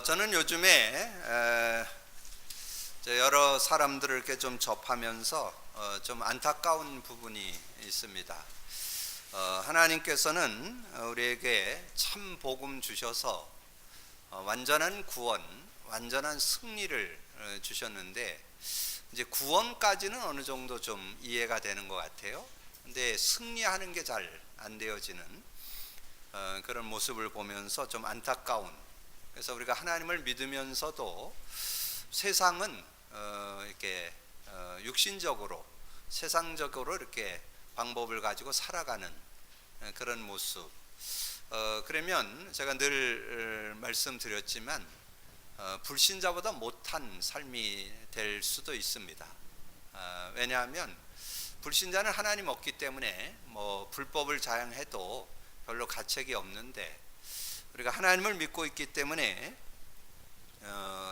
저는 요즘에 여러 사람들을 이렇게 좀 접하면서 좀 안타까운 부분이 있습니다. 하나님께서는 우리에게 참 복음 주셔서 완전한 구원, 완전한 승리를 주셨는데, 이제 구원까지는 어느 정도 좀 이해가 되는 것 같아요. 근데 승리하는 게 잘 안 되어지는 그런 모습을 보면서 좀 안타까운. 그래서 우리가 하나님을 믿으면서도 세상은 이렇게 육신적으로, 세상적으로 이렇게 방법을 가지고 살아가는 그런 모습. 그러면 제가 늘 말씀드렸지만 불신자보다 못한 삶이 될 수도 있습니다. 왜냐하면 불신자는 하나님 없기 때문에 뭐 불법을 자행해도 별로 가책이 없는데, 우리가 하나님을 믿고 있기 때문에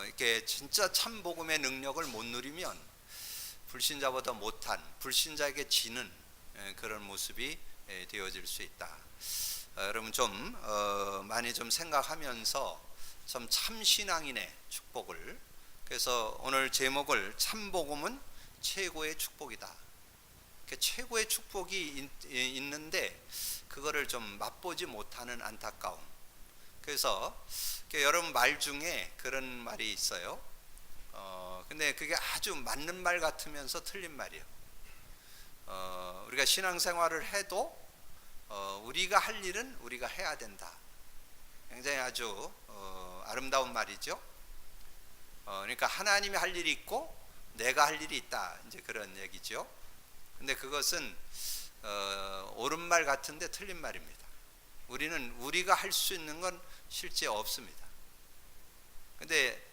이렇게 진짜 참 복음의 능력을 못 누리면 불신자보다 못한, 불신자에게 지는 그런 모습이 되어질 수 있다. 여러분 좀 많이 좀 생각하면서 참 신앙인의 축복을, 그래서 오늘 제목을 참 복음은 최고의 축복이다. 최고의 축복이 있는데 그거를 좀 맛보지 못하는 안타까움. 그래서 여러분 말 중에 그런 말이 있어요. 근데 그게 아주 맞는 말 같으면서 틀린 말이에요. 우리가 신앙생활을 해도 우리가 할 일은 우리가 해야 된다. 굉장히 아주 아름다운 말이죠. 그러니까 하나님이 할 일이 있고 내가 할 일이 있다, 이제 그런 얘기죠. 근데 그것은 옳은 말 같은데 틀린 말입니다. 우리는 우리가 할 수 있는 건 실제 없습니다. 근데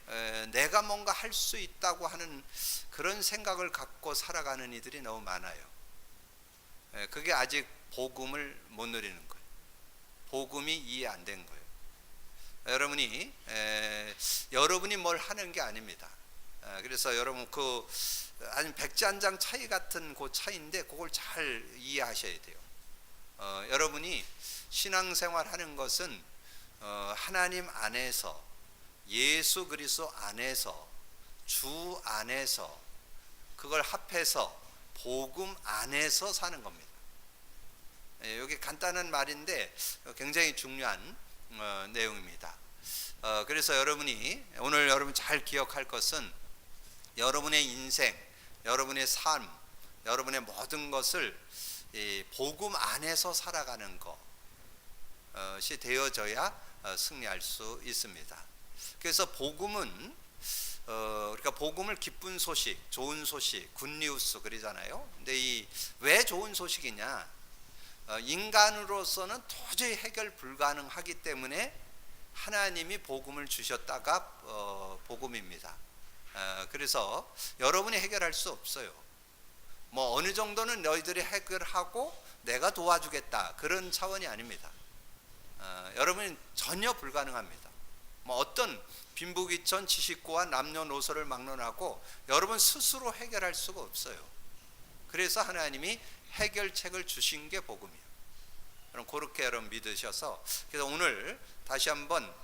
내가 뭔가 할 수 있다고 하는 그런 생각을 갖고 살아가는 이들이 너무 많아요. 그게 아직 복음을 못 누리는 거예요. 복음이 이해 안 된 거예요. 여러분이 뭘 하는 게 아닙니다. 그래서 여러분 아니 백지한장 차이 같은 그 차이인데 그걸 잘 이해하셔야 돼요. 여러분이 신앙생활 하는 것은 하나님 안에서, 예수 그리스도 안에서, 주 안에서, 그걸 합해서 복음 안에서 사는 겁니다. 여기 간단한 말인데 굉장히 중요한 내용입니다. 그래서 오늘 여러분 잘 기억할 것은 여러분의 인생, 여러분의 삶, 여러분의 모든 것을 복음 안에서 살아가는 것이 되어져야 승리할 수 있습니다. 그래서 복음은 우리가 복음을 기쁜 소식, 좋은 소식, 굿뉴스 그러잖아요. 근데 왜 좋은 소식이냐? 인간으로서는 도저히 해결 불가능하기 때문에 하나님이 복음을 주셨다가 복음입니다. 그래서 여러분이 해결할 수 없어요. 뭐 어느 정도는 너희들이 해결하고 내가 도와주겠다, 그런 차원이 아닙니다. 여러분이 전혀 불가능합니다. 뭐 어떤 빈부귀천 지식고와 남녀노소를 막론하고 여러분 스스로 해결할 수가 없어요. 그래서 하나님이 해결책을 주신 게 복음이에요. 그럼 그렇게 여러분 믿으셔서, 그래서 오늘 다시 한번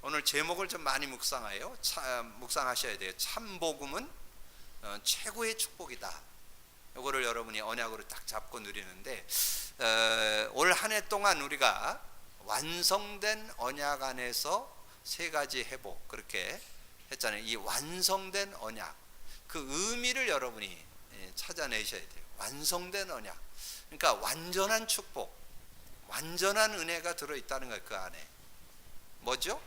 오늘 제목을 좀 많이 묵상하셔야 돼요. 참 복음은 최고의 축복이다. 이거를 여러분이 언약으로 딱 잡고 누리는데, 올 한 해 동안 우리가 완성된 언약 안에서 세 가지 회복, 그렇게 했잖아요. 이 완성된 언약, 그 의미를 여러분이 찾아내셔야 돼요. 완성된 언약, 그러니까 완전한 축복, 완전한 은혜가 들어있다는 거예요. 그 안에 뭐죠?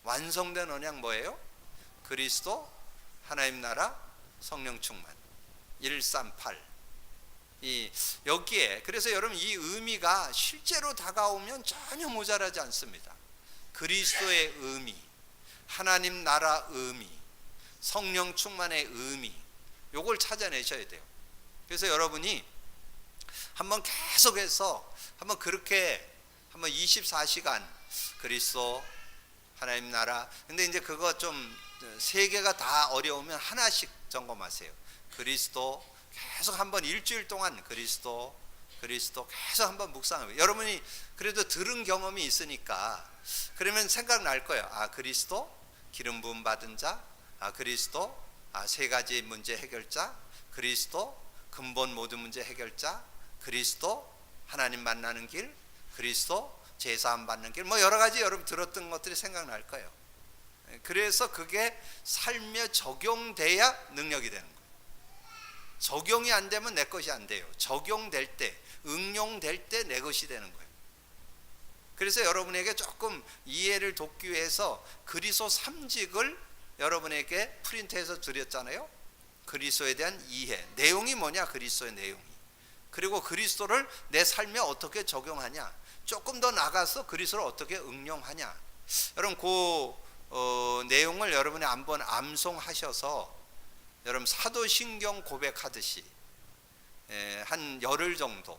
완성된 언약 뭐예요? 그리스도, 하나님 나라, 성령 충만, 138. 여기에, 그래서 여러분 이 의미가 실제로 다가오면 전혀 모자라지 않습니다. 그리스도의 의미, 하나님 나라 의미, 성령 충만의 의미, 요걸 찾아내셔야 돼요. 그래서 여러분이 한번 계속해서 한번 그렇게 한번 24시간 그리스도, 하나님 나라. 근데 이제 그거 좀 세 개가 다 어려우면 하나씩 점검하세요. 그리스도 계속 한번 일주일 동안 그리스도 계속 한번 묵상하면, 여러분이 그래도 들은 경험이 있으니까 그러면 생각날 거예요. 아, 그리스도, 기름 부음 받은 자, 그리스도, 세 가지 문제 해결자, 그리스도, 근본 모든 문제 해결자, 그리스도, 하나님 만나는 길, 그리스도, 제사함 받는 길, 뭐 여러 가지 여러분 들었던 것들이 생각날 거예요. 그래서 그게 삶에 적용돼야 능력이 되는 거예요. 적용이 안 되면 내 것이 안 돼요. 적용될 때, 응용될 때 내 것이 되는 거예요. 그래서 여러분에게 조금 이해를 돕기 위해서 그리스도 3직을 여러분에게 프린트해서 드렸잖아요. 그리스도에 대한 이해, 내용이 뭐냐, 그리스도의 내용이. 그리고 그리스도를 내 삶에 어떻게 적용하냐, 조금 더 나가서 그리스도를 어떻게 응용하냐. 여러분 그 내용을 여러분이 한번 암송하셔서 여러분 사도신경 고백하듯이 한 열흘 정도,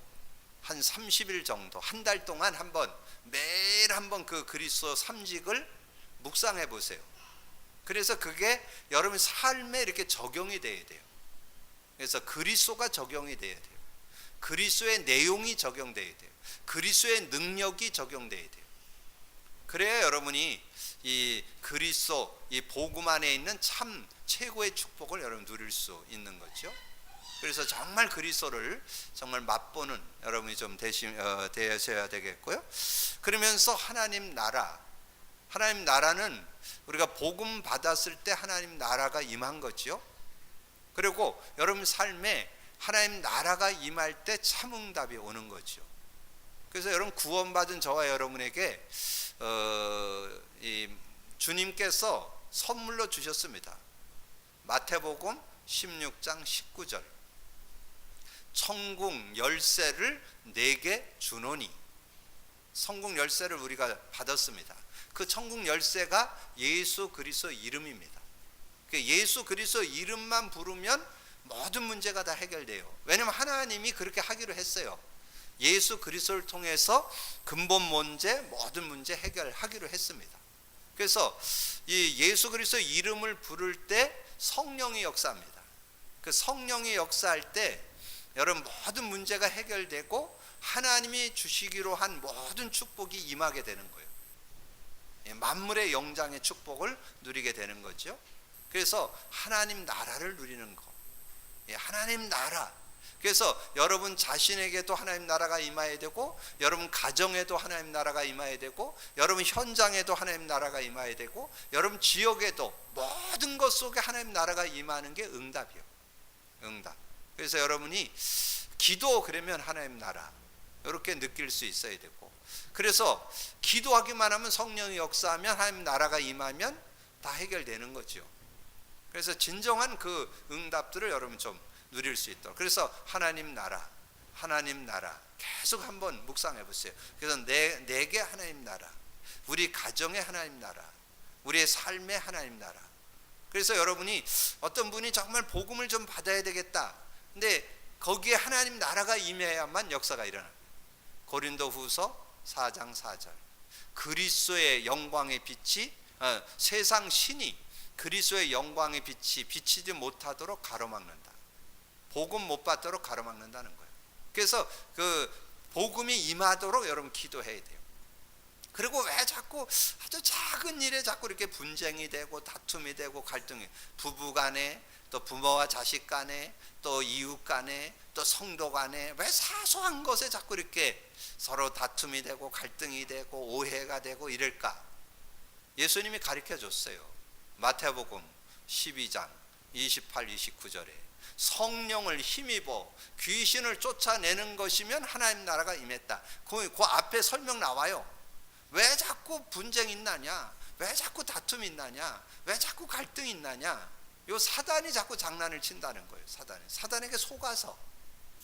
한 30일 정도, 한 달 동안 한번 매일 한번 그 그리스도 3직을 묵상해 보세요. 그래서 그게 여러분 삶에 이렇게 적용이 돼야 돼요. 그래서 그리스도가 적용이 돼야 돼요. 그리스도의 내용이 적용돼야 돼요. 그리스도의 능력이 적용돼야 돼요. 그래야 여러분이 이 그리스도, 이 복음 안에 있는 참 최고의 축복을 여러분 누릴 수 있는 거죠. 그래서 정말 그리스도를 정말 맛보는 여러분이 좀 되셔야 되겠고요. 그러면서 하나님 나라는 우리가 복음 받았을 때 하나님 나라가 임한 거죠. 그리고 여러분 삶에 하나님 나라가 임할 때 참 응답이 오는 거죠. 그래서 여러분 구원받은 저와 여러분에게 이 주님께서 선물로 주셨습니다. 마태복음 16장 19절, 천국 열쇠를 내게 주노니. 천국 열쇠를 우리가 받았습니다. 그 천국 열쇠가 예수 그리스도 이름입니다. 예수 그리스도 이름만 부르면 모든 문제가 다 해결돼요. 왜냐하면 하나님이 그렇게 하기로 했어요. 예수 그리스도를 통해서 근본 문제, 모든 문제 해결하기로 했습니다. 그래서 이 예수 그리스도 이름을 부를 때 성령이 역사합니다. 그 성령이 역사할 때 여러분 모든 문제가 해결되고 하나님이 주시기로 한 모든 축복이 임하게 되는 거예요. 만물의 영장의 축복을 누리게 되는 거죠. 그래서 하나님 나라를 누리는 거. 하나님 나라. 그래서 여러분 자신에게도 하나님 나라가 임해야 되고, 여러분 가정에도 하나님 나라가 임해야 되고, 여러분 현장에도 하나님 나라가 임해야 되고, 여러분 지역에도 모든 것 속에 하나님 나라가 임하는 게 응답이요. 응답. 그래서 여러분이 기도 그러면 하나님 나라 이렇게 느낄 수 있어야 되고, 그래서 기도하기만 하면 성령이 역사하면 하나님 나라가 임하면 다 해결되는 거죠. 그래서 진정한 그 응답들을 여러분 좀 누릴 수 있도록. 그래서 하나님 나라 계속 한번 묵상해 보세요. 그래서 내게 하나님 나라, 우리 가정의 하나님 나라, 우리의 삶의 하나님 나라. 그래서 여러분이 어떤 분이 정말 복음을 좀 받아야 되겠다, 근데 거기에 하나님 나라가 임해야만 역사가 일어납니다. 고린도후서 4장 4절, 그리스도의 영광의 빛이 세상 신이 그리스도의 영광의 빛이 비치지 못하도록 가로막는다. 복음 못 받도록 가로막는다는 거예요. 그래서 그 복음이 임하도록 여러분 기도해야 돼요. 그리고 왜 자꾸 아주 작은 일에 자꾸 이렇게 분쟁이 되고 다툼이 되고 갈등이, 부부 간에, 또 부모와 자식 간에, 또 이웃 간에, 또 성도 간에, 왜 사소한 것에 자꾸 이렇게 서로 다툼이 되고 갈등이 되고 오해가 되고 이럴까? 예수님이 가르쳐 줬어요. 마태복음 12장 28, 29절에 성령을 힘입어 귀신을 쫓아내는 것이면 하나님 나라가 임했다. 그 앞에 설명 나와요. 왜 자꾸 분쟁이 있나냐? 왜 자꾸 다툼이 있나냐? 왜 자꾸 갈등이 있나냐? 요 사단이 자꾸 장난을 친다는 거예요. 사단에게 속아서.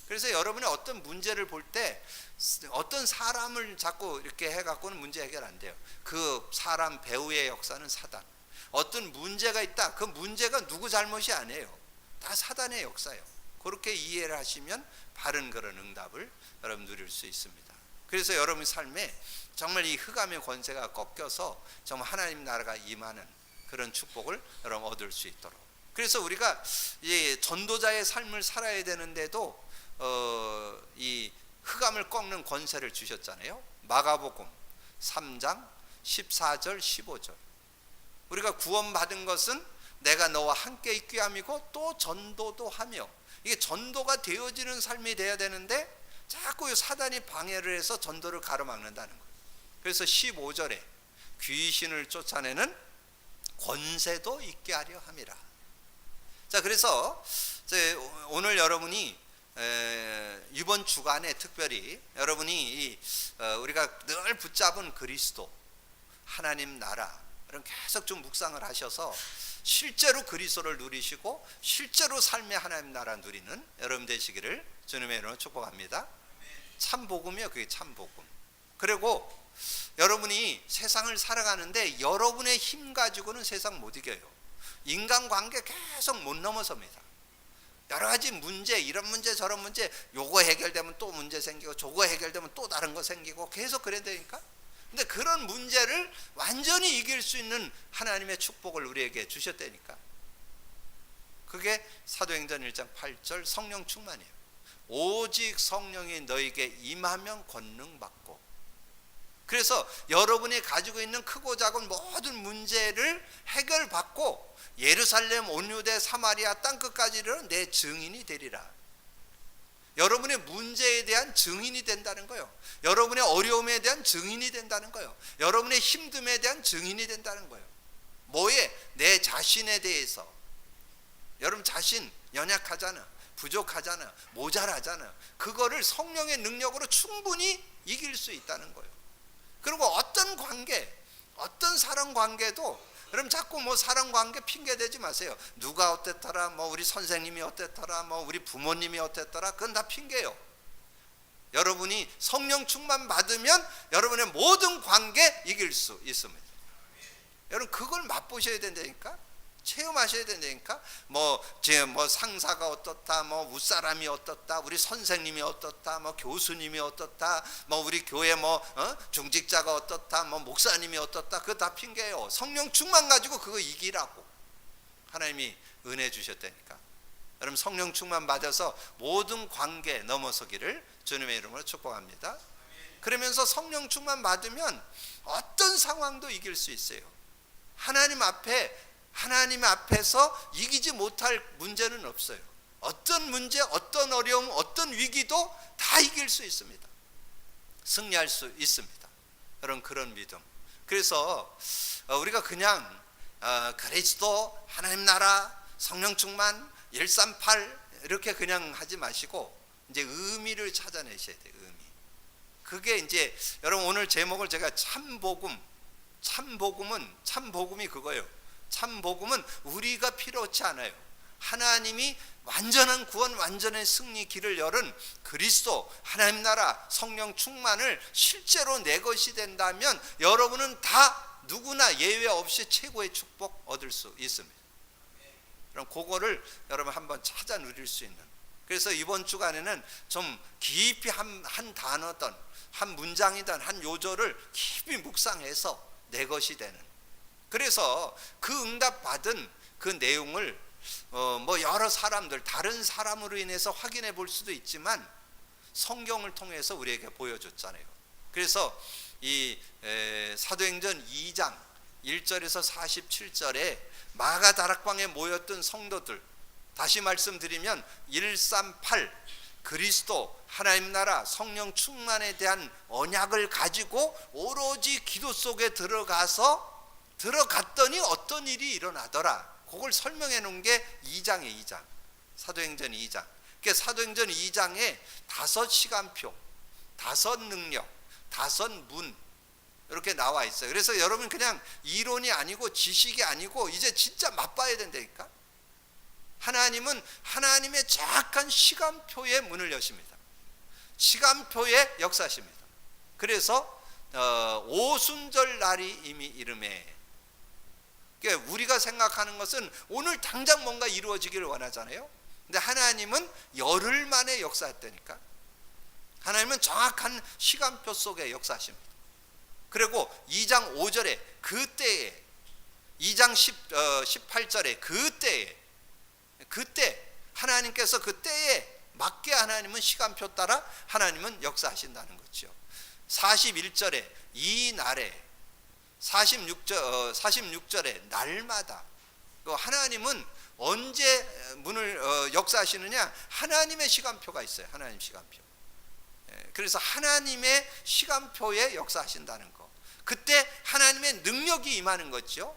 그래서 여러분이 어떤 문제를 볼 때 어떤 사람을 자꾸 이렇게 해갖고는 문제 해결 안 돼요. 그 사람 배후의 역사는 사단. 어떤 문제가 있다, 그 문제가 누구 잘못이 아니에요. 다 사단의 역사예요. 그렇게 이해를 하시면 바른 그런 응답을 여러분 누릴 수 있습니다. 그래서 여러분 삶에 정말 이 흑암의 권세가 꺾여서 정말 하나님 나라가 임하는 그런 축복을 여러분 얻을 수 있도록. 그래서 우리가 이 전도자의 삶을 살아야 되는데도 이 흑암을 꺾는 권세를 주셨잖아요. 마가복음 3장 14절 15절. 우리가 구원받은 것은 내가 너와 함께 있게 함이고 또 전도도 하며, 이게 전도가 되어지는 삶이 돼야 되는데 자꾸 사단이 방해를 해서 전도를 가로막는다는 거예요. 그래서 15절에 귀신을 쫓아내는 권세도 있게 하려 함이라. 자, 그래서 오늘 여러분이 이번 주간에 특별히 여러분이 우리가 늘 붙잡은 그리스도, 하나님 나라, 이런 계속 좀 묵상을 하셔서 실제로 그리스도를 누리시고 실제로 삶의 하나님 나라 누리는 여러분 되시기를 주님의 이름으로 축복합니다. 참 복음이요, 그게 참 복음. 그리고 여러분이 세상을 살아가는데 여러분의 힘 가지고는 세상 못 이겨요. 인간관계 계속 못 넘어섭니다. 여러 가지 문제, 이런 문제 저런 문제, 요거 해결되면 또 문제 생기고 저거 해결되면 또 다른 거 생기고 계속 그래야 되니까. 근데 그런 문제를 완전히 이길 수 있는 하나님의 축복을 우리에게 주셨다니까. 그게 사도행전 1장 8절 성령 충만이에요. 오직 성령이 너에게 임하면 권능 받고. 그래서 여러분이 가지고 있는 크고 작은 모든 문제를 해결받고 예루살렘 온 유대 사마리아 땅끝까지 이르러 내 증인이 되리라. 여러분의 문제에 대한 증인이 된다는 거예요. 여러분의 어려움에 대한 증인이 된다는 거예요. 여러분의 힘듦에 대한 증인이 된다는 거예요. 뭐에? 내 자신에 대해서. 여러분 자신 연약하잖아, 부족하잖아, 모자라잖아. 그거를 성령의 능력으로 충분히 이길 수 있다는 거예요. 그리고 어떤 관계, 어떤 사랑 관계도 여러분 자꾸 뭐 사랑 관계 핑계 대지 마세요. 누가 어땠더라, 뭐 우리 선생님이 어땠더라, 뭐 우리 부모님이 어땠더라, 그건 다 핑계예요. 여러분이 성령 충만 받으면 여러분의 모든 관계 이길 수 있습니다. 여러분 그걸 맛보셔야 된다니까. 체험하셔야 된다니까. 뭐 상사가 어떻다, 뭐 윗사람이 어떻다, 우리 선생님이 어떻다, 뭐 교수님이 어떻다, 뭐 우리 교회 중직자가 어떻다, 뭐 목사님이 어떻다, 그거 다 핑계예요. 성령 충만 가지고 그거 이기라고 하나님이 은혜 주셨다니까. 여러분 성령 충만 받아서 모든 관계 넘어서기를 주님의 이름으로 축복합니다. 그러면서 성령 충만 받으면 어떤 상황도 이길 수 있어요. 하나님 앞에서 이기지 못할 문제는 없어요. 어떤 문제, 어떤 어려움, 어떤 위기도 다 이길 수 있습니다. 승리할 수 있습니다. 여러분 그런 믿음. 그래서 우리가 그냥 그리스도, 하나님 나라, 성령 충만, 138 이렇게 그냥 하지 마시고 이제 의미를 찾아내셔야 돼요. 의미. 그게 이제 여러분 오늘 제목을 제가 참복음이 그거예요. 참복음은 우리가 필요치 않아요. 하나님이 완전한 구원, 완전한 승리 길을 열은 그리스도, 하나님 나라, 성령 충만을 실제로 내 것이 된다면 여러분은 다 누구나 예외 없이 최고의 축복 얻을 수 있습니다. 그럼 그거를 여러분 한번 찾아 누릴 수 있는. 그래서 이번 주간에는 좀 깊이 한 단어든 한 문장이든 한 요절을 깊이 묵상해서 내 것이 되는. 그래서 그 응답 받은 그 내용을 뭐 여러 사람들, 다른 사람으로 인해서 확인해 볼 수도 있지만 성경을 통해서 우리에게 보여줬잖아요. 그래서 이 사도행전 2장 1절에서 47절에 마가다락방에 모였던 성도들, 다시 말씀드리면 138 그리스도, 하나님 나라, 성령 충만에 대한 언약을 가지고 오로지 기도 속에 들어갔더니 어떤 일이 일어나더라. 그걸 설명해 놓은 게 2장이에요. 2장. 사도행전 2장. 그러니까 사도행전 2장에 5시간표, 5 능력, 5 문 이렇게 나와 있어요. 그래서 여러분 그냥 이론이 아니고 지식이 아니고 이제 진짜 맛봐야 된다니까. 하나님은 하나님의 정확한 시간표의 문을 여십니다. 시간표의 역사십니다. 그래서 오순절 날이 이미 이름에, 그러니까 우리가 생각하는 것은 오늘 당장 뭔가 이루어지기를 원하잖아요. 근데 하나님은 열흘 만에 역사했다니까. 하나님은 정확한 시간표 속에 역사하십니다. 그리고 2장 5절에 그때에, 2장 18절에 그때 하나님께서 그때에 맞게 하나님은 시간표 따라 하나님은 역사하신다는 거죠. 41절에 이 날에 46절에 날마다 하나님은 언제 문을 역사하시느냐? 하나님의 시간표가 있어요. 하나님 시간표. 그래서 하나님의 시간표에 역사하신다는 거. 그때 하나님의 능력이 임하는 거죠.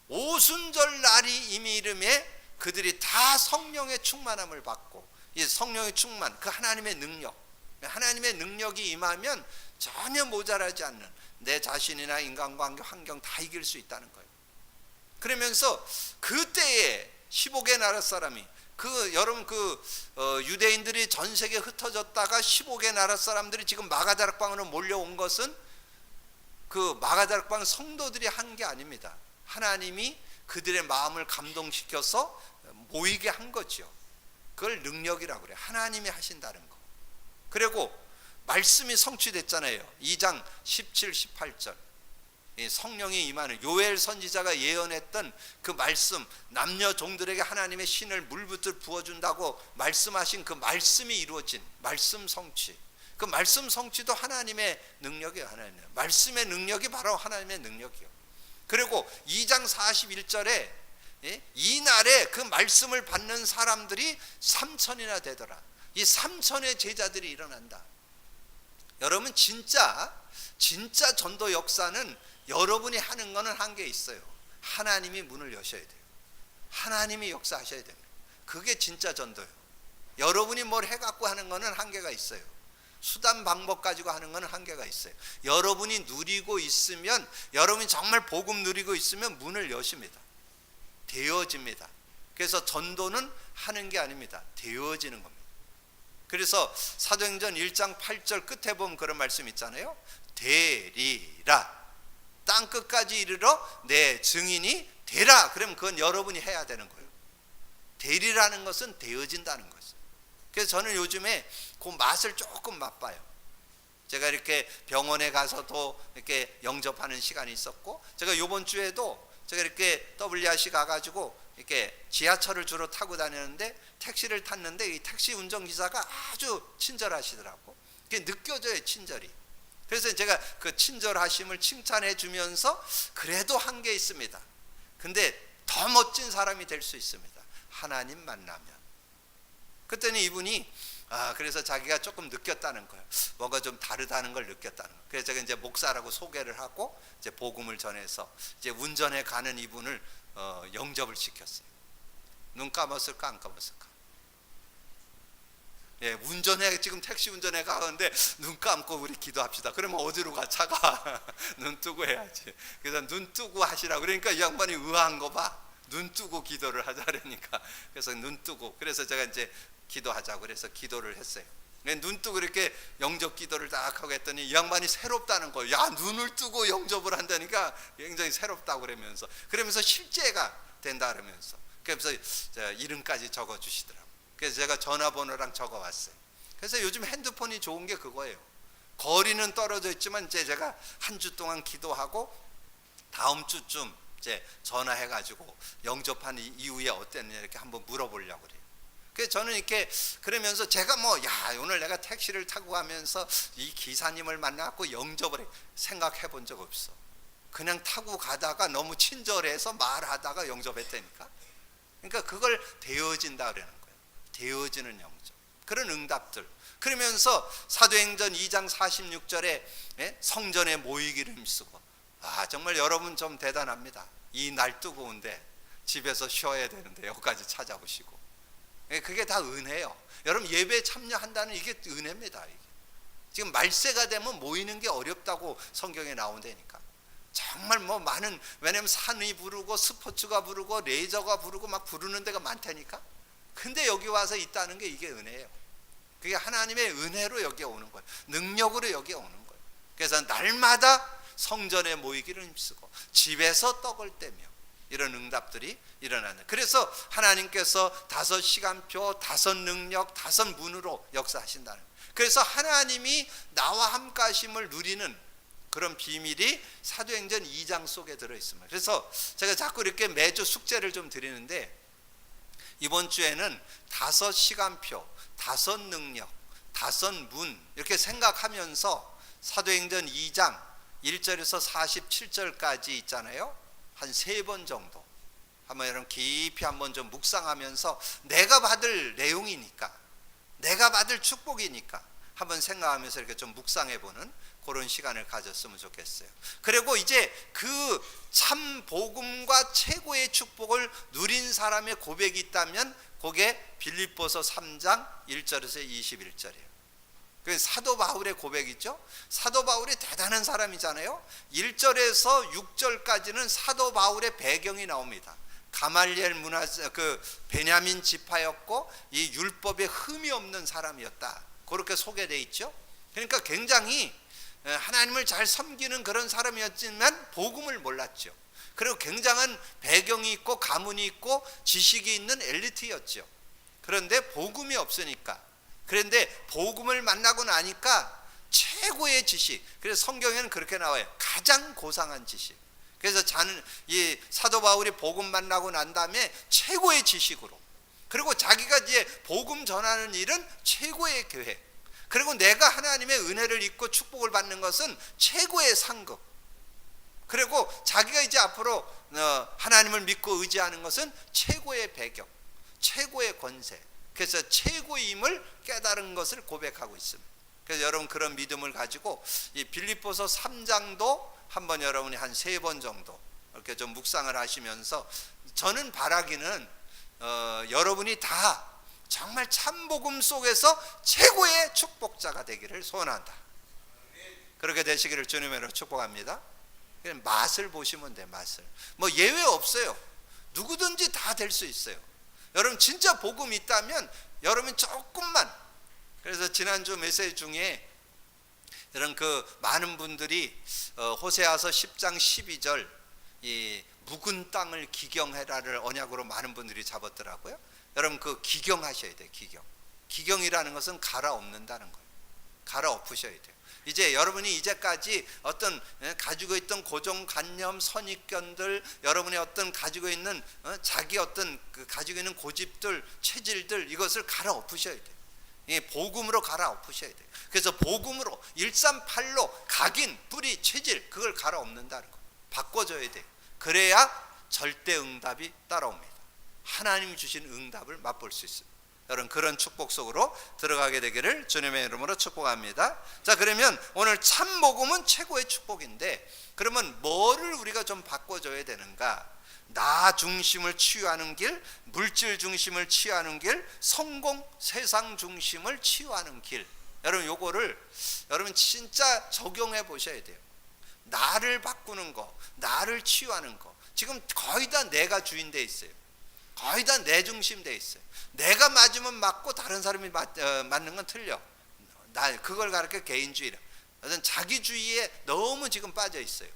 오순절 날이 이미 이름에 그들이 다 성령의 충만함을 받고, 이 성령의 충만, 그 하나님의 능력이 임하면 전혀 모자라지 않는 내 자신이나 인간관계, 환경 다 이길 수 있다는 거예요. 그러면서 그때에 15개 나라 사람이, 여러분 유대인들이 전 세계에 흩어졌다가 15개 나라 사람들이 지금 마가다락방으로 몰려온 것은 그 마가다락방 성도들이 한 게 아닙니다. 하나님이 그들의 마음을 감동시켜서 모이게 한 거죠. 그걸 능력이라고 그래요. 하나님이 하신다는 거. 그리고 말씀이 성취됐잖아요. 2장 17, 18절. 성령이 임하는, 요엘 선지자가 예언했던 그 말씀, 남녀 종들에게 하나님의 신을 물붓듯 부어준다고 말씀하신 그 말씀이 이루어진 말씀 성취. 그 말씀 성취도 하나님의 능력이에요. 하나님의 말씀의 능력이 바로 하나님의 능력이요. 그리고 2장 41절에 이 날에 그 말씀을 받는 사람들이 3,000이나 되더라. 이 3,000의 제자들이 일어난다. 여러분, 진짜 전도 역사는 여러분이 하는 거는 한계 있어요. 하나님이 문을 여셔야 돼요. 하나님이 역사하셔야 됩니다. 그게 진짜 전도예요. 여러분이 뭘 해갖고 하는 거는 한계가 있어요. 수단 방법 가지고 하는 거는 한계가 있어요. 여러분이 누리고 있으면, 여러분이 정말 복음 누리고 있으면 문을 여십니다. 되어집니다. 그래서 전도는 하는 게 아닙니다. 되어지는 겁니다. 그래서 사도행전 1장 8절 끝에 보면 그런 말씀 있잖아요. 되리라. 땅 끝까지 이르러 내 증인이 되라. 그러면 그건 여러분이 해야 되는 거예요. 되리라는 것은 되어진다는 거죠. 그래서 저는 요즘에 그 맛을 조금 맛봐요. 제가 이렇게 병원에 가서도 이렇게 영접하는 시간이 있었고, 제가 이번 주에도 제가 이렇게 WRC 가가지고 이렇게 지하철을 주로 타고 다니는데 택시를 탔는데 이 택시 운전기사가 아주 친절하시더라고. 그게 느껴져요, 친절이. 그래서 제가 그 친절하심을 칭찬해 주면서 그래도 한계 있습니다. 근데 더 멋진 사람이 될 수 있습니다. 하나님 만나면. 그랬더니 이분이 그래서 자기가 조금 느꼈다는 거예요. 뭔가 좀 다르다는 걸 느꼈다는 거예요. 그래서 제가 이제 목사라고 소개를 하고 이제 복음을 전해서 이제 운전해 가는 이분을 영접을 시켰어요. 눈 감았을까 안 감았을까? 예, 운전해, 지금 택시 운전해 가는데 눈 감고 우리 기도합시다. 그러면 어디로 가? 차가 눈 뜨고 해야지. 그래서 눈 뜨고 하시라. 그러니까 이 양반이 의아한 거 봐. 눈 뜨고 기도를 하자라니까. 그래서 눈 뜨고, 그래서 제가 이제 기도하자고 그래서 기도를 했어요. 눈 뜨고 이렇게 영접 기도를 딱 하고 했더니 이 양반이 새롭다는 거예요. 야, 눈을 뜨고 영접을 한다니까 굉장히 새롭다고 그러면서 실제가 된다 그러면서, 그래서 이름까지 적어 주시더라고요. 그래서 제가 전화번호랑 적어 왔어요. 그래서 요즘 핸드폰이 좋은 게 그거예요. 거리는 떨어져 있지만 이제 제가 한 주 동안 기도하고 다음 주쯤 이제 전화해 가지고 영접한 이후에 어땠냐 이렇게 한번 물어보려고 그래요. 그래서 저는 이렇게 그러면서 제가 오늘 내가 택시를 타고 가면서 이 기사님을 만나고 영접을 해, 생각해 본 적 없어. 그냥 타고 가다가 너무 친절해서 말하다가 영접했다니까. 그러니까 그걸 되어진다 그러는 거예요. 되어지는 영접. 그런 응답들. 그러면서 사도행전 2장 46절에 성전에 모이기를 힘쓰고, 정말 여러분 좀 대단합니다. 이 날 뜨거운데 집에서 쉬어야 되는데 여기까지 찾아오시고, 그게 다 은혜예요. 여러분 예배에 참여한다는 이게 은혜입니다. 이게. 지금 말세가 되면 모이는 게 어렵다고 성경에 나온다니까. 정말 많은, 왜냐면 산이 부르고 스포츠가 부르고 레이저가 부르고 막 부르는 데가 많다니까. 근데 여기 와서 있다는 게 이게 은혜예요. 그게 하나님의 은혜로 여기에 오는 거예요. 능력으로 여기에 오는 거예요. 그래서 날마다 성전에 모이기를 힘쓰고 집에서 떡을 떼며 이런 응답들이 일어나는. 그래서 하나님께서 5시간표, 5능력, 5문으로 역사하신다는 거예요. 그래서 하나님이 나와 함께하심을 누리는 그런 비밀이 사도행전 2장 속에 들어있습니다. 그래서 제가 자꾸 이렇게 매주 숙제를 좀 드리는데, 이번 주에는 5시간표, 5능력, 5문 이렇게 생각하면서 사도행전 2장 1절에서 47절까지 있잖아요. 한 3번 정도 한번 여러분 깊이 한번 좀 묵상하면서 내가 받을 내용이니까, 내가 받을 축복이니까 한번 생각하면서 이렇게 좀 묵상해보는 그런 시간을 가졌으면 좋겠어요. 그리고 이제 그 참 복음과 최고의 축복을 누린 사람의 고백이 있다면 그게 빌립보서 3장 1절에서 21절이에요. 그 사도 바울의 고백이죠. 사도 바울이 대단한 사람이잖아요. 1절에서 6절까지는 사도 바울의 배경이 나옵니다. 가말리엘 문화, 베냐민 지파였고 이 율법에 흠이 없는 사람이었다, 그렇게 소개되어 있죠. 그러니까 굉장히 하나님을 잘 섬기는 그런 사람이었지만 복음을 몰랐죠. 그리고 굉장한 배경이 있고 가문이 있고 지식이 있는 엘리트였죠. 그런데 복음이 없으니까, 그런데 복음을 만나고 나니까 최고의 지식, 그래서 성경에는 그렇게 나와요. 가장 고상한 지식. 그래서 이 사도 바울이 복음 만나고 난 다음에 최고의 지식으로, 그리고 자기가 이제 복음 전하는 일은 최고의 계획, 그리고 내가 하나님의 은혜를 입고 축복을 받는 것은 최고의 상급, 그리고 자기가 이제 앞으로 하나님을 믿고 의지하는 것은 최고의 배경, 최고의 권세, 그래서 최고임을 깨달은 것을 고백하고 있습니다. 그래서 여러분 그런 믿음을 가지고 이 빌립보서 3장도 한번 여러분이 한 3번 정도 이렇게 좀 묵상을 하시면서, 저는 바라기는 여러분이 다 정말 참복음 속에서 최고의 축복자가 되기를 소원한다. 그렇게 되시기를 주님으로 축복합니다. 그냥 맛을 보시면 돼. 맛을 뭐 예외 없어요. 누구든지 다 될 수 있어요. 여러분 진짜 복음이 있다면 여러분 조금만, 그래서 지난주 메시지 중에 여러분 그 많은 분들이 호세아서 10장 12절 이 묵은 땅을 기경해라를 언약으로 많은 분들이 잡았더라고요. 여러분 그 기경하셔야 돼요. 기경이라는 것은 갈아엎는다는 거예요. 갈아엎으셔야 돼요. 이제 여러분이 이제까지 어떤 가지고 있던 고정관념, 선입견들, 여러분의 어떤 가지고 있는 자기 어떤 가지고 있는 고집들, 체질들, 이것을 갈아엎으셔야 돼요. 복음으로 갈아엎으셔야 돼요. 그래서 복음으로 138로 각인, 뿌리, 체질, 그걸 갈아엎는다는 거예요. 바꿔줘야 돼요. 그래야 절대 응답이 따라옵니다. 하나님이 주신 응답을 맛볼 수 있습니다. 여러분 그런 축복 속으로 들어가게 되기를 주님의 이름으로 축복합니다. 자, 그러면 오늘 참 복음은 최고의 축복인데, 그러면 뭐를 우리가 좀 바꿔줘야 되는가? 나 중심을 치유하는 길, 물질 중심을 치유하는 길, 성공, 세상 중심을 치유하는 길. 여러분 요거를 여러분 진짜 적용해 보셔야 돼요. 나를 바꾸는 거, 나를 치유하는 거. 지금 거의 다 내가 주인 돼 있어요. 거의 다 내 중심 돼 있어요. 내가 맞으면 맞고 다른 사람이 맞는 건 틀려. 그걸 가르쳐 개인주의라. 어떤 자기주의에 너무 지금 빠져 있어요.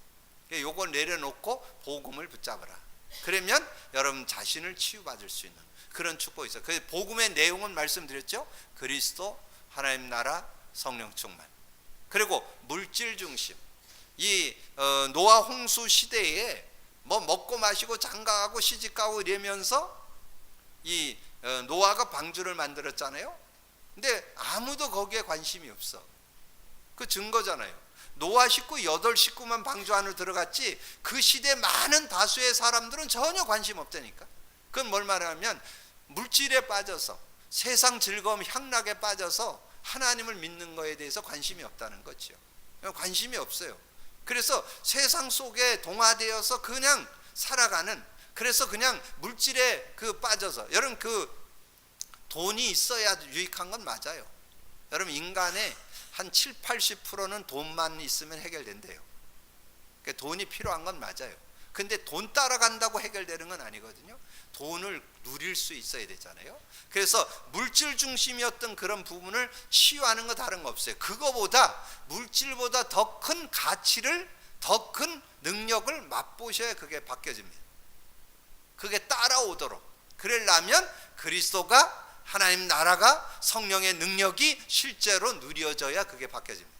요걸 내려놓고 복음을 붙잡아라. 그러면 여러분 자신을 치유받을 수 있는 그런 축복이 있어요. 그 복음의 내용은 말씀드렸죠. 그리스도, 하나님 나라, 성령 충만. 그리고 물질 중심. 이 노아 홍수 시대에 뭐 먹고 마시고 장가가고 시집가고 이러면서 이 노아가 방주를 만들었잖아요. 근데 아무도 거기에 관심이 없어. 그 증거잖아요. 노아 식구 8식구만 방주 안으로 들어갔지 그 시대 많은 다수의 사람들은 전혀 관심 없다니까. 그건 뭘 말하냐면 물질에 빠져서 세상 즐거움 향락에 빠져서 하나님을 믿는 거에 대해서 관심이 없다는 거죠. 관심이 없어요. 그래서 세상 속에 동화되어서 그냥 살아가는, 그래서 그냥 물질에 빠져서, 여러분 돈이 있어야 유익한 건 맞아요. 여러분 인간의 한 70-80%는 돈만 있으면 해결된대요. 그러니까 돈이 필요한 건 맞아요. 근데 돈 따라간다고 해결되는 건 아니거든요. 돈을 누릴 수 있어야 되잖아요. 그래서 물질 중심이었던 그런 부분을 치유하는 거 다른 거 없어요. 그거보다 물질보다 더 큰 가치를, 더 큰 능력을 맛보셔야 그게 바뀌어집니다. 그게 따라오도록. 그러려면 그리스도가, 하나님 나라가, 성령의 능력이 실제로 누려져야 그게 바뀌어집니다.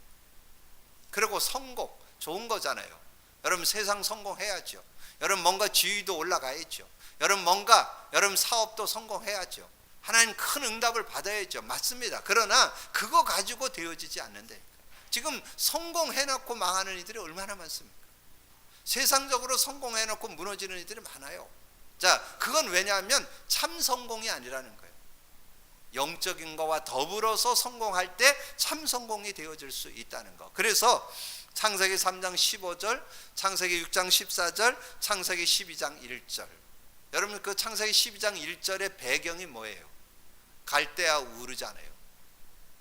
그리고 성공, 좋은 거잖아요. 여러분 세상 성공해야죠. 여러분 뭔가 지위도 올라가야죠. 여러분 사업도 성공해야죠. 하나님 큰 응답을 받아야죠. 맞습니다. 그러나 그거 가지고 되어지지 않는데, 지금 성공해놓고 망하는 이들이 얼마나 많습니까? 세상적으로 성공해놓고 무너지는 이들이 많아요. 자, 그건 왜냐하면 참 성공이 아니라는 거예요. 영적인 거와 더불어서 성공할 때 참 성공이 되어질 수 있다는 거. 그래서 창세기 3장 15절, 창세기 6장 14절, 창세기 12장 1절. 여러분, 그 창세기 12장 1절의 배경이 뭐예요? 갈대아 우르잖아요.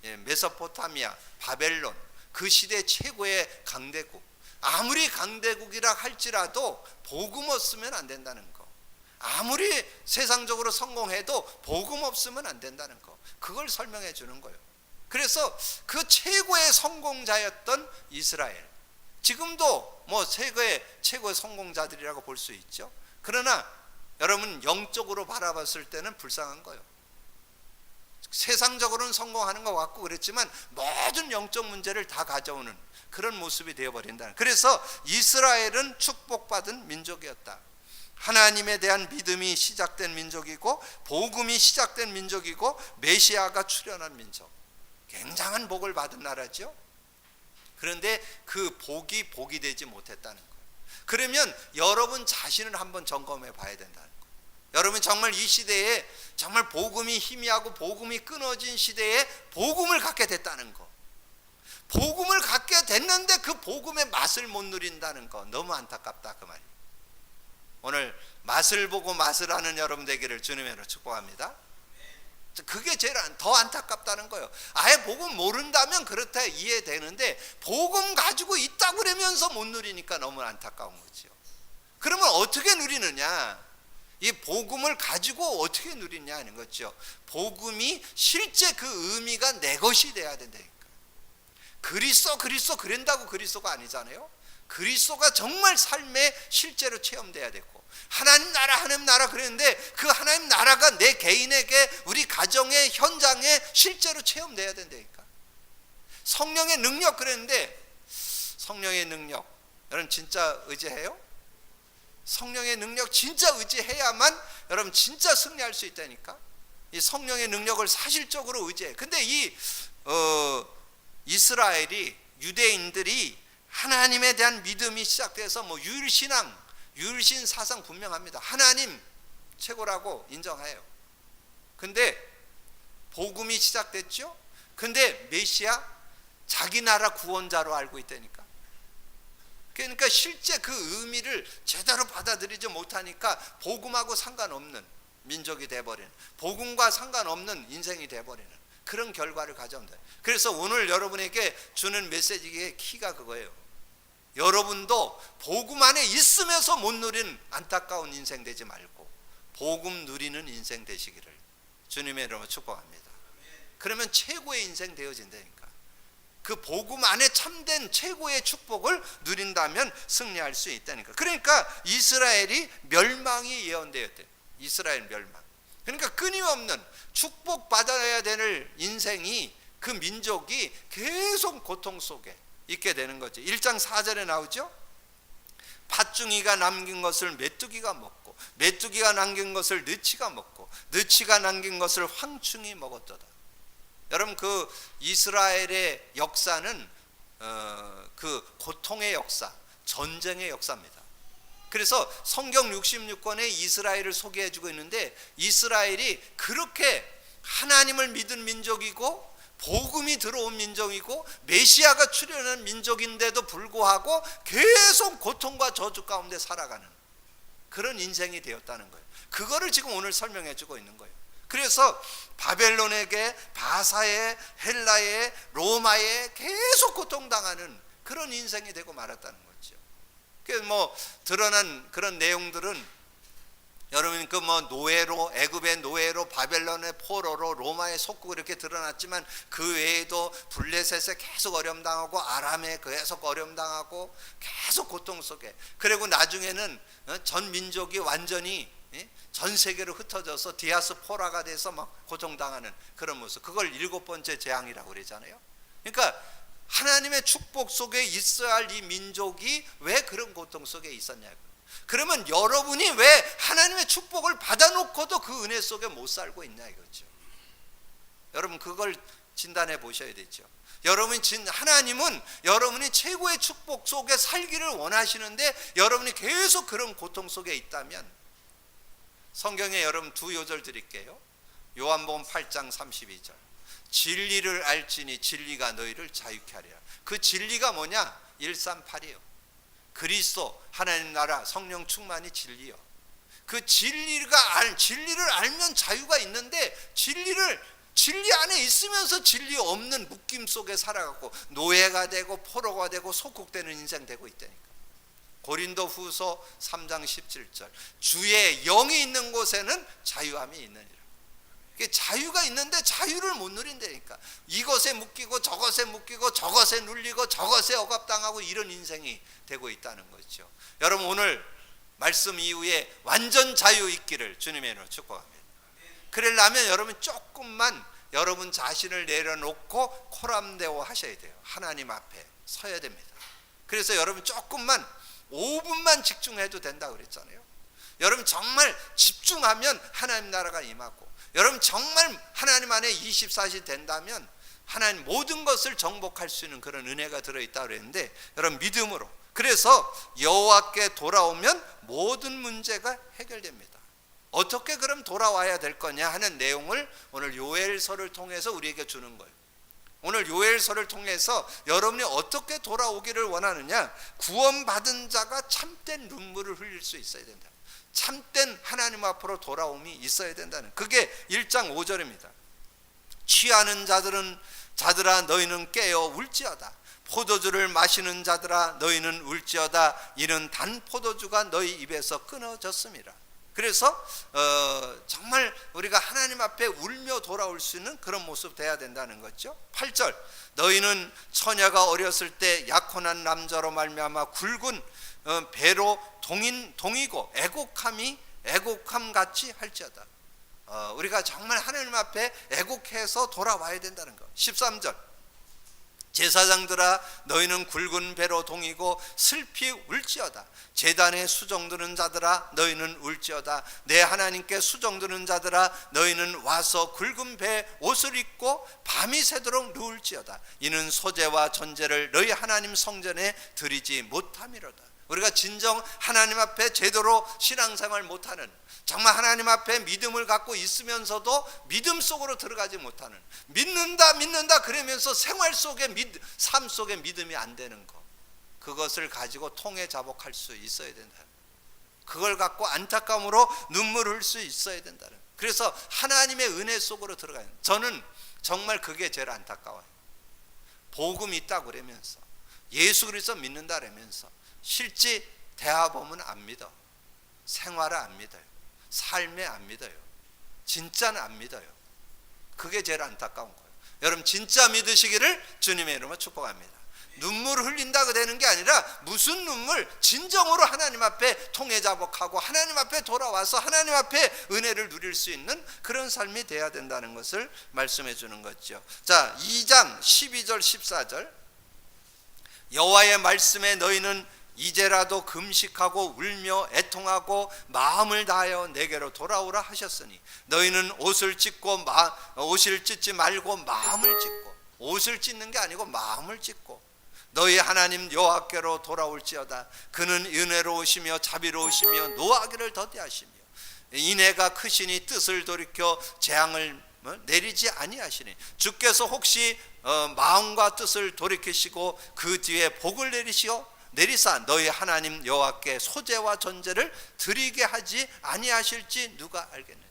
예, 메소포타미아, 바벨론, 그 시대 최고의 강대국. 아무리 강대국이라 할지라도 복음 없으면 안 된다는 거. 아무리 세상적으로 성공해도 복음 없으면 안 된다는 거. 그걸 설명해 주는 거예요. 그래서 그 최고의 성공자였던 이스라엘, 지금도 뭐 세계의 최고의 성공자들이라고 볼 수 있죠. 그러나 여러분, 영적으로 바라봤을 때는 불쌍한 거예요. 세상적으로는 성공하는 것 같고 그랬지만 모든 영적 문제를 다 가져오는 그런 모습이 되어버린다. 그래서 이스라엘은 축복받은 민족이었다. 하나님에 대한 믿음이 시작된 민족이고, 복음이 시작된 민족이고, 메시아가 출현한 민족. 굉장한 복을 받은 나라죠. 그런데 그 복이 되지 못했다는 거예요. 그러면 여러분 자신을 한번 점검해 봐야 된다는 거예요. 여러분, 정말 이 시대에 정말 복음이 희미하고 복음이 끊어진 시대에 복음을 갖게 됐다는 거, 복음을 갖게 됐는데 그 복음의 맛을 못 누린다는 거, 너무 안타깝다, 그 말이에요. 오늘 맛을 보고 맛을 하는 여러분 되기를 주님으로 축복합니다. 그게 제일 더 안타깝다는 거예요. 아예 복음 모른다면 그렇다 이해되는데, 복음 가지고 있다고 그러면서 못 누리니까 너무 안타까운 거죠. 그러면 어떻게 누리느냐? 이 복음을 가지고 어떻게 누리냐 하는 거죠. 복음이 실제 그 의미가 내 것이 돼야 된다니까. 그리스도 그런다고 그리스도가 아니잖아요. 그리스도가 정말 삶에 실제로 체험돼야 되고, 하나님 나라 그랬는데 그 하나님 나라가 내 개인에게, 우리 가정의 현장에 실제로 체험돼야 된다니까. 성령의 능력 그랬는데, 성령의 능력 여러분 진짜 의지해요? 성령의 능력 진짜 의지해야만 여러분 진짜 승리할 수 있다니까. 이 성령의 능력을 사실적으로 의지해. 근데 이 이스라엘이, 유대인들이 하나님에 대한 믿음이 시작돼서 뭐 유일신앙, 유일신 사상 분명합니다. 하나님 최고라고 인정해요. 근데 복음이 시작됐죠. 근데 메시아, 자기 나라 구원자로 알고 있다니까. 그러니까 실제 그 의미를 제대로 받아들이지 못하니까 복음하고 상관없는 민족이 돼버리는, 복음과 상관없는 인생이 돼버리는 그런 결과를 가져온다. 그래서 오늘 여러분에게 주는 메시지의 키가 그거예요. 여러분도 복음 안에 있으면서 못 누리는 안타까운 인생 되지 말고 복음 누리는 인생 되시기를 주님의 이름으로 축복합니다. 그러면 최고의 인생 되어진다니까. 그 복음 안에 참된 최고의 축복을 누린다면 승리할 수 있다니까. 그러니까 이스라엘이 멸망이 예언되었대. 이스라엘 멸망. 그러니까 끊임없는 축복받아야 될 인생이, 그 민족이 계속 고통 속에 있게 되는 거죠. 1장 4절에 나오죠. 팥중이가 남긴 것을 메뚜기가 먹고, 메뚜기가 남긴 것을 느치가 먹고, 느치가 남긴 것을 황충이 먹었도다. 여러분, 그 이스라엘의 역사는 그 고통의 역사, 전쟁의 역사입니다. 그래서 성경 66권에 이스라엘을 소개해주고 있는데, 이스라엘이 그렇게 하나님을 믿은 민족이고 복음이 들어온 민족이고 메시아가 출현한 민족인데도 불구하고 계속 고통과 저주 가운데 살아가는 그런 인생이 되었다는 거예요. 그거를 지금 오늘 설명해 주고 있는 거예요. 그래서 바벨론에게, 바사에, 헬라에, 로마에 계속 고통당하는 그런 인생이 되고 말았다는 거죠. 그래서 뭐 드러난 그런 내용들은 여러분 그 뭐 노예로, 애굽의 노예로, 바벨론의 포로로, 로마의 속국 이렇게 드러났지만 그 외에도 블레셋에 계속 어려움당하고, 아람에 계속 어려움당하고, 계속 고통 속에, 그리고 나중에는 전 민족이 완전히 전 세계로 흩어져서 디아스포라가 돼서 막 고통당하는 그런 모습, 그걸 7번째 재앙이라고 그러잖아요. 그러니까 하나님의 축복 속에 있어야 할 이 민족이 왜 그런 고통 속에 있었냐고. 그러면 여러분이 왜 하나님의 축복을 받아놓고도 그 은혜 속에 못 살고 있냐 이거죠. 여러분, 그걸 진단해 보셔야 되죠. 하나님은 여러분이 최고의 축복 속에 살기를 원하시는데 여러분이 계속 그런 고통 속에 있다면, 성경에 여러분 두 요절 드릴게요. 요한복음 8장 32절. 진리를 알지니 진리가 너희를 자유케 하리라. 그 진리가 뭐냐? 138이에요. 그리스도, 하나님 나라, 성령 충만이 진리요. 그 진리를 알면 자유가 있는데, 진리 안에 있으면서 진리 없는 묶임 속에 살아가고 노예가 되고 포로가 되고 속국되는 인생 되고 있다니까. 고린도 후서 3장 17절. 주의 영이 있는 곳에는 자유함이 있느니라. 자유가 있는데 자유를 못 누린다니까. 이것에 묶이고 저것에 묶이고 저것에 눌리고 저것에 억압당하고 이런 인생이 되고 있다는 거죠. 여러분, 오늘 말씀 이후에 완전 자유 있기를 주님의 이름으로 축복합니다. 그러려면 여러분 조금만 여러분 자신을 내려놓고 코람데오 하셔야 돼요. 하나님 앞에 서야 됩니다. 그래서 여러분 조금만 5분만 집중해도 된다고 그랬잖아요. 여러분 정말 집중하면 하나님 나라가 임하고, 여러분 정말 하나님 안에 24시 된다면 하나님 모든 것을 정복할 수 있는 그런 은혜가 들어있다고 그랬는데, 여러분 믿음으로, 그래서 여호와께 돌아오면 모든 문제가 해결됩니다. 어떻게 그럼 돌아와야 될 거냐 하는 내용을 오늘 요엘서를 통해서 우리에게 주는 거예요. 오늘 요엘서를 통해서 여러분이 어떻게 돌아오기를 원하느냐, 구원받은 자가 참된 눈물을 흘릴 수 있어야 된다. 참된 하나님 앞으로 돌아옴이 있어야 된다는, 그게 1장 5절입니다. 취하는 자들아 너희는 깨어 울지어다. 포도주를 마시는 자들아 너희는 울지어다. 이는 단 포도주가 너희 입에서 끊어졌습니다. 그래서 정말 우리가 하나님 앞에 울며 돌아올 수 있는 그런 모습 돼야 된다는 거죠. 8절. 너희는 처녀가 어렸을 때 약혼한 남자로 말미암아 굵은 배로 동이고 애곡함 같이 할지어다. 우리가 정말 하나님 앞에 애곡해서 돌아와야 된다는 거. 13절. 제사장들아 너희는 굵은 배로 동이고 슬피 울지어다. 제단에 수종드는 자들아 너희는 울지어다. 내 하나님께 수종드는 자들아 너희는 와서 굵은 배 옷을 입고 밤이 새도록 누울지어다. 이는 소제와 전제를 너희 하나님 성전에 드리지 못함이로다. 우리가 진정 하나님 앞에 제대로 신앙생활 못하는, 정말 하나님 앞에 믿음을 갖고 있으면서도 믿음 속으로 들어가지 못하는, 믿는다 그러면서 생활 속에 삶 속에 믿음이 안 되는 거, 그것을 가지고 통해 자복할 수 있어야 된다. 그걸 갖고 안타까움으로 눈물을 흘릴 수 있어야 된다는. 그래서 하나님의 은혜 속으로 들어가요. 저는 정말 그게 제일 안타까워요. 복음이 있다고 그러면서, 예수 그리스도 믿는다 그러면서 실제 대화보면 안 믿어, 생활을 안 믿어요, 삶에 안 믿어요, 진짜는 안 믿어요. 그게 제일 안타까운 거예요. 여러분 진짜 믿으시기를 주님의 이름으로 축복합니다. 눈물을 흘린다고 되는 게 아니라, 무슨 눈물? 진정으로 하나님 앞에 통해자복하고 하나님 앞에 돌아와서 하나님 앞에 은혜를 누릴 수 있는 그런 삶이 돼야 된다는 것을 말씀해 주는 거죠. 자, 2장 12절 14절. 여호와의 말씀에 너희는 이제라도 금식하고 울며 애통하고 마음을 다하여 내게로 돌아오라 하셨으니, 너희는 옷을 찢지 말고 마음을 찢고, 옷을 찢는 게 아니고 마음을 찢고 너희 하나님 여호와께로 돌아올지어다. 그는 은혜로우시며 자비로우시며 노하기를 더디하시며 인애가 크시니 뜻을 돌이켜 재앙을 내리지 아니하시니, 주께서 혹시 마음과 뜻을 돌이키시고 그 뒤에 복을 내리사 너희 하나님 여호와께 소제와 전제를 드리게 하지 아니하실지 누가 알겠느냐.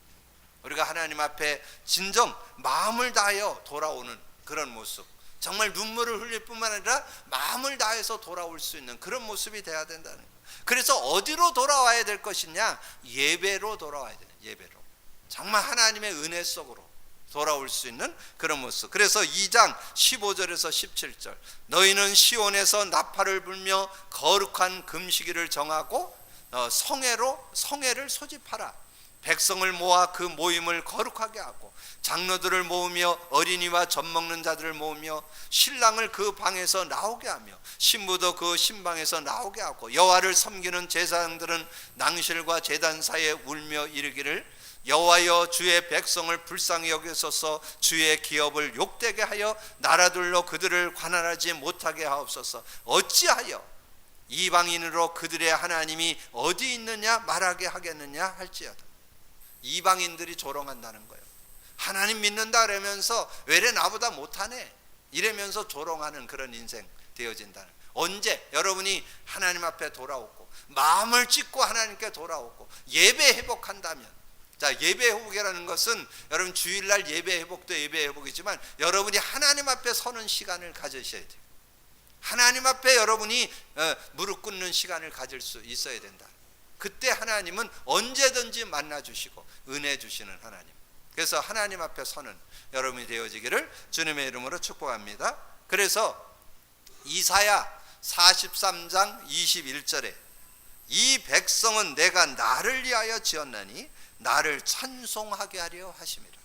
우리가 하나님 앞에 진정 마음을 다하여 돌아오는 그런 모습, 정말 눈물을 흘릴 뿐만 아니라 마음을 다해서 돌아올 수 있는 그런 모습이 돼야 된다는 거예요. 그래서 어디로 돌아와야 될 것이냐? 예배로 돌아와야 돼요. 예배로, 정말 하나님의 은혜 속으로 돌아올 수 있는 그런 모습. 그래서 2장 15절에서 17절. 너희는 시온에서 나팔을 불며 거룩한 금식일을 정하고 성회를 소집하라. 백성을 모아 그 모임을 거룩하게 하고 장로들을 모으며 어린이와 젖 먹는 자들을 모으며 신랑을 그 방에서 나오게 하며 신부도 그 신방에서 나오게 하고 여호와를 섬기는 제사장들은 낭실과 제단 사이에 울며 이르기를 여호와여 주의 백성을 불쌍히 여기소서. 주의 기업을 욕되게 하여 나라들로 그들을 관할하지 못하게 하옵소서. 어찌하여 이방인으로 그들의 하나님이 어디 있느냐 말하게 하겠느냐 할지어다. 이방인들이 조롱한다는 거예요. 하나님 믿는다 그러면서 왜래 나보다 못하네 이러면서 조롱하는 그런 인생 되어진다는 거예요. 언제 여러분이 하나님 앞에 돌아오고 마음을 찢고 하나님께 돌아오고 예배 회복한다면, 자, 예배 회복이라는 것은 여러분 주일날 예배 회복도 예배 회복이지만 여러분이 하나님 앞에 서는 시간을 가지셔야 돼요. 하나님 앞에 여러분이 무릎 꿇는 시간을 가질 수 있어야 된다. 그때 하나님은 언제든지 만나 주시고 은혜 주시는 하나님. 그래서 하나님 앞에 서는 여러분이 되어지기를 주님의 이름으로 축복합니다. 그래서 이사야 43장 21절에 이 백성은 내가 나를 위하여 지었나니 나를 찬송하게 하려 하심이라.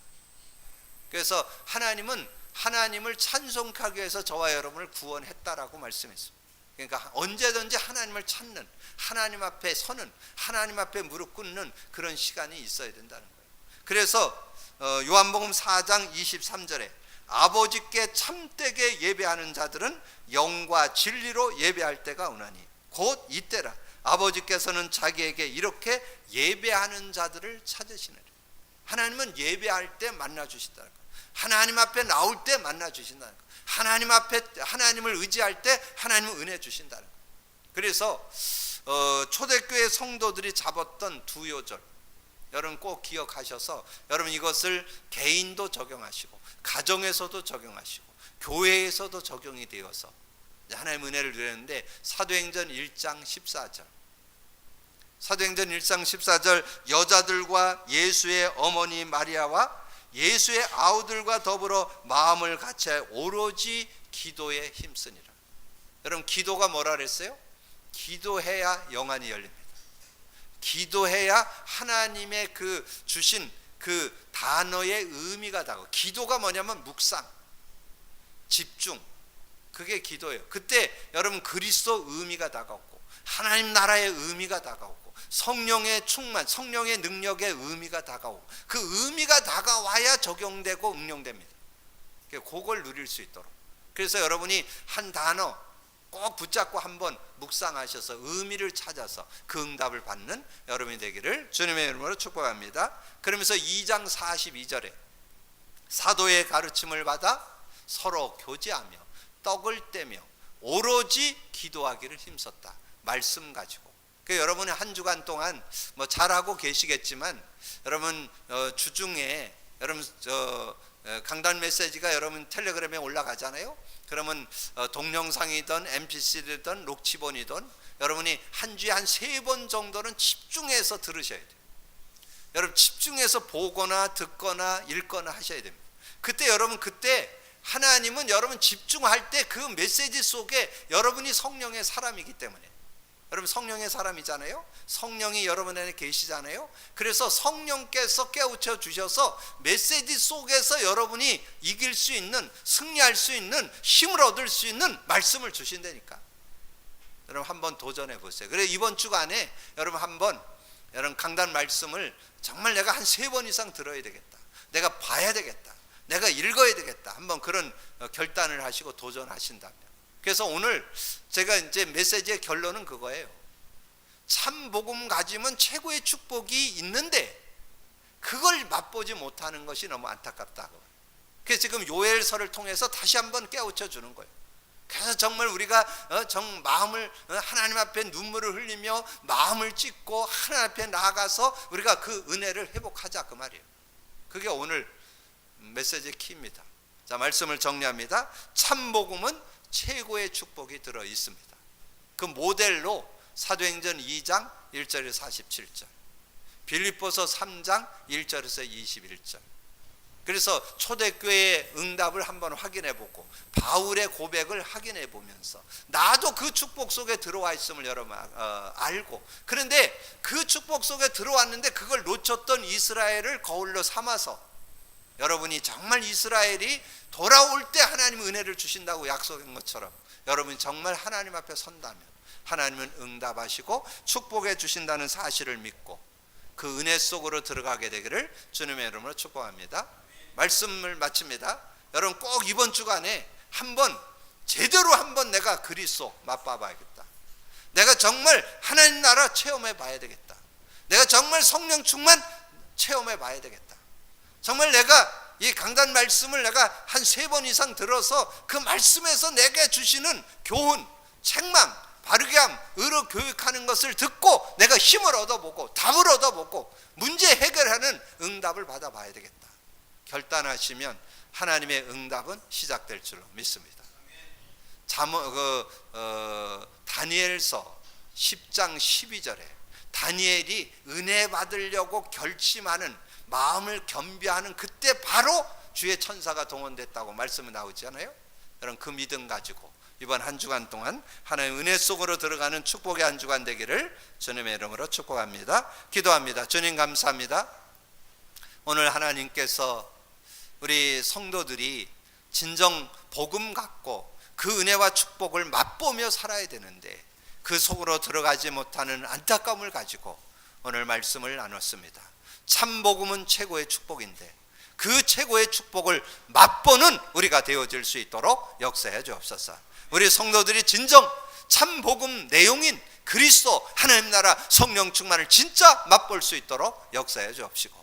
그래서 하나님은 하나님을 찬송하기 위해서 저와 여러분을 구원했다라고 말씀했습니다. 그러니까 언제든지 하나님을 찾는, 하나님 앞에 서는, 하나님 앞에 무릎 꿇는 그런 시간이 있어야 된다는 거예요. 그래서 요한복음 4장 23절에 아버지께 참되게 예배하는 자들은 영과 진리로 예배할 때가 오나니 곧 이때라. 아버지께서는 자기에게 이렇게 예배하는 자들을 찾으시느니라. 하나님은 예배할 때 만나 주신다는 거예요. 하나님 앞에 나올 때 만나 주신다는 거예요. 하나님 앞에 하나님을 의지할 때 하나님은 은혜 주신다는 거예요. 그래서 초대교회 성도들이 잡았던 두 요절 여러분 꼭 기억하셔서 여러분 이것을 개인도 적용하시고 가정에서도 적용하시고 교회에서도 적용이 되어서 하나님의 은혜를 누리는데, 사도행전 1장 14절 사도행전 1장 14절 여자들과 예수의 어머니 마리아와 예수의 아우들과 더불어 마음을 같이 오로지 기도에 힘쓰니라. 여러분 기도가 뭐라 그랬어요? 기도해야 영안이 열립니다. 기도해야 하나님의 그 주신 그 단어의 의미가 다가오고, 기도가 뭐냐면 묵상, 집중, 그게 기도예요. 그때 여러분 그리스도 의미가 다가오고 하나님 나라의 의미가 다가오고 성령의 충만, 성령의 능력의 의미가 다가오고 그 의미가 다가와야 적용되고 응용됩니다. 그걸 누릴 수 있도록. 그래서 여러분이 한 단어 꼭 붙잡고 한번 묵상하셔서 의미를 찾아서 그 응답을 받는 여러분이 되기를 주님의 이름으로 축복합니다. 그러면서 2장 42절에 사도의 가르침을 받아 서로 교제하며 떡을 떼며 오로지 기도하기를 힘썼다. 말씀 가지고. 여러분이 한 주간 동안 뭐 잘하고 계시겠지만 여러분 주중에 여러분 강단 메시지가 여러분 텔레그램에 올라가잖아요. 그러면 동영상이든 mp3든 록치본이든 여러분이 한 주에 한 3번 정도는 집중해서 들으셔야 돼요. 여러분 집중해서 보거나 듣거나 읽거나 하셔야 됩니다. 그때 여러분 하나님은 여러분 집중할 때 그 메시지 속에 여러분이 성령의 사람이기 때문에, 여러분 성령의 사람이잖아요. 성령이 여러분 안에 계시잖아요. 그래서 성령께서 깨우쳐 주셔서 메시지 속에서 여러분이 이길 수 있는, 승리할 수 있는, 힘을 얻을 수 있는 말씀을 주신다니까. 여러분 한번 도전해 보세요. 그래 이번 주간에 여러분 한번 여러분 강단 말씀을 정말 내가 한 3번 이상 들어야 되겠다, 내가 봐야 되겠다, 내가 읽어야 되겠다, 한번 그런 결단을 하시고 도전하신다면. 그래서 오늘 제가 이제 메시지의 결론은 그거예요. 참 복음 가지면 최고의 축복이 있는데 그걸 맛보지 못하는 것이 너무 안타깝다고. 그래서 지금 요엘서를 통해서 다시 한번 깨우쳐 주는 거예요. 그래서 정말 우리가 마음을 하나님 앞에 눈물을 흘리며 마음을 찢고 하나님 앞에 나아가서 우리가 그 은혜를 회복하자, 그 말이에요. 그게 오늘 메시지의 키입니다. 자, 말씀을 정리합니다. 참 복음은 최고의 축복이 들어 있습니다. 그 모델로 사도행전 2장 1절에서 47절, 빌립보서 3장 1절에서 21절. 그래서 초대교회의 응답을 한번 확인해 보고 바울의 고백을 확인해 보면서 나도 그 축복 속에 들어와 있음을 여러분 알고, 그런데 그 축복 속에 들어왔는데 그걸 놓쳤던 이스라엘을 거울로 삼아서 여러분이 정말 이스라엘이 돌아올 때 하나님은 은혜를 주신다고 약속한 것처럼 여러분이 정말 하나님 앞에 선다면 하나님은 응답하시고 축복해 주신다는 사실을 믿고 그 은혜 속으로 들어가게 되기를 주님의 이름으로 축복합니다. 말씀을 마칩니다. 여러분 꼭 이번 주간에 한번 제대로 한번 내가 그리스도 맛봐 봐야겠다. 내가 정말 하나님 나라 체험해 봐야 되겠다. 내가 정말 성령 충만 체험해 봐야 되겠다. 정말 내가 이 강단 말씀을 내가 한 3번 이상 들어서 그 말씀에서 내게 주시는 교훈, 책망, 바르게 함, 의로 교육하는 것을 듣고 내가 힘을 얻어보고 답을 얻어보고 문제 해결하는 응답을 받아봐야 되겠다. 결단하시면 하나님의 응답은 시작될 줄로 믿습니다. 다니엘서 10장 12절에 다니엘이 은혜 받으려고 결심하는 마음을 겸비하는 그때 바로 주의 천사가 동원됐다고 말씀이 나오잖아요. 여러분 그 믿음 가지고 이번 한 주간 동안 하나님의 은혜 속으로 들어가는 축복의 한 주간 되기를 주님의 이름으로 축복합니다. 기도합니다. 주님 감사합니다. 오늘 하나님께서 우리 성도들이 진정 복음 갖고 그 은혜와 축복을 맛보며 살아야 되는데 그 속으로 들어가지 못하는 안타까움을 가지고 오늘 말씀을 나눴습니다. 참 복음은 최고의 축복인데 그 최고의 축복을 맛보는 우리가 되어질 수 있도록 역사해 주옵소서. 우리 성도들이 진정 참 복음 내용인 그리스도 하나님 나라 성령 충만을 진짜 맛볼 수 있도록 역사해 주옵시고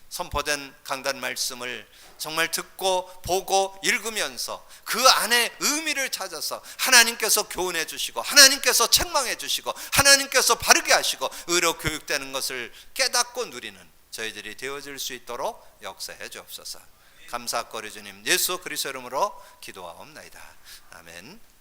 선포된 강단 말씀을 정말 듣고 보고 읽으면서 그 안에 의미를 찾아서 하나님께서 교훈해 주시고 하나님께서 책망해 주시고 하나님께서 바르게 하시고 의로 교육되는 것을 깨닫고 누리는 저희들이 되어질 수 있도록 역사해 주옵소서. 감사거리 주님 예수 그리스도 이름으로 기도하옵나이다. 아멘.